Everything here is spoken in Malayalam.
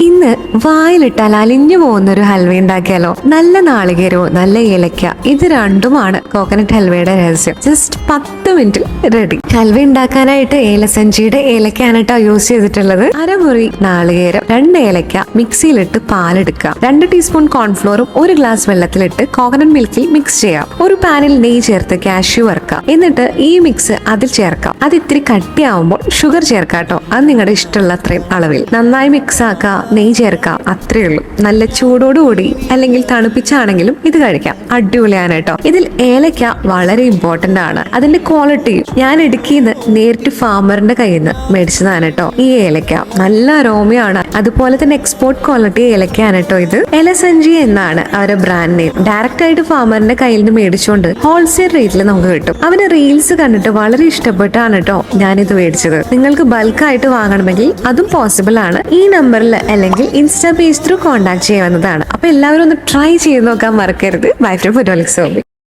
ഇന്ന് വായിലിട്ടാൽ അലിഞ്ഞു പോകുന്ന ഒരു ഹൽവ ഉണ്ടാക്കിയാലോ? നല്ല നാളികേരവും നല്ല ഏലക്ക, ഇത് രണ്ടുമാണ് കോക്കനട്ട് ഹൽവയുടെ രഹസ്യം. ജസ്റ്റ് 10 മിനിറ്റിൽ റെഡി. ഹൽവ ഉണ്ടാക്കാനായിട്ട് ഏലസഞ്ചിയുടെ ഏലക്കയാണ് കേട്ടോ യൂസ് ചെയ്തിട്ടുള്ളത്. അരമുറി നാളികേരം, 2 ഏലക്ക മിക്സിയിലിട്ട് പാലെടുക്കാം. 2 ടീസ്പൂൺ കോൺഫ്ലോറും 1 ഗ്ലാസ് വെള്ളത്തിലിട്ട് കോക്കനട്ട് മിൽക്കിൽ മിക്സ് ചെയ്യാം. ഒരു പാനിൽ നെയ്യ് ചേർത്ത് കാഷ്യൂ വറുക്കാം. എന്നിട്ട് ഈ മിക്സ് അതിൽ ചേർക്കാം. അത് ഇത്തിരി കട്ടിയാവുമ്പോൾ ഷുഗർ ചേർക്കാം കേട്ടോ. അത് നിങ്ങളുടെ ഇഷ്ടമുള്ള അത്രയും അളവിൽ നന്നായി മിക്സ് ആക്കുക. നെയ്യ് ചേർക്കാം. അത്രയേ ഉള്ളൂ. നല്ല ചൂടോടുകൂടി അല്ലെങ്കിൽ തണുപ്പിച്ചാണെങ്കിലും ഇത് കഴിക്കാം. അടിപൊളിയാണ് കേട്ടോ. ഇതിൽ ഏലക്ക വളരെ ഇമ്പോർട്ടന്റ് ആണ്. അതിന്റെ ക്വാളിറ്റിയും ഞാൻ ഇടുക്കിന്ന് നേരിട്ട് ഫാമറിന്റെ കയ്യിൽ നിന്ന് മേടിച്ചതാണ് കേട്ടോ. ഈ ഏലക്ക നല്ല അരോമയാണ്. അതുപോലെ തന്നെ എക്സ്പോർട്ട് ക്വാളിറ്റി ഏലക്കയാണ് കേട്ടോ ഇത്. എലസഞ്ചി എന്നാണ് അവരുടെ ബ്രാൻഡ് നെയിം. ഡയറക്റ്റ് ആയിട്ട് ഫാമറിന്റെ കയ്യിൽ നിന്ന് മേടിച്ചുകൊണ്ട് ഹോൾസെയിൽ റേറ്റിൽ നമുക്ക് കിട്ടും. അവന് റീൽസ് കണ്ടിട്ട് വളരെ ഇഷ്ടപ്പെട്ടാണ് കേട്ടോ ഞാനിത് മേടിച്ചത്. നിങ്ങൾക്ക് ബൾക്കായിട്ട് വാങ്ങണമെങ്കിൽ അതും പോസിബിൾ ആണ്. ഈ നമ്പറിൽ അല്ലെങ്കിൽ ഇൻസ്റ്റാ പേജ് ത്രൂ കോൺടാക്ട് ചെയ്യാവുന്നതാണ്. അപ്പൊ എല്ലാവരും ഒന്ന് ട്രൈ ചെയ്ത് നോക്കാൻ മറക്കരുത്. Bye from Foodolic Sobi.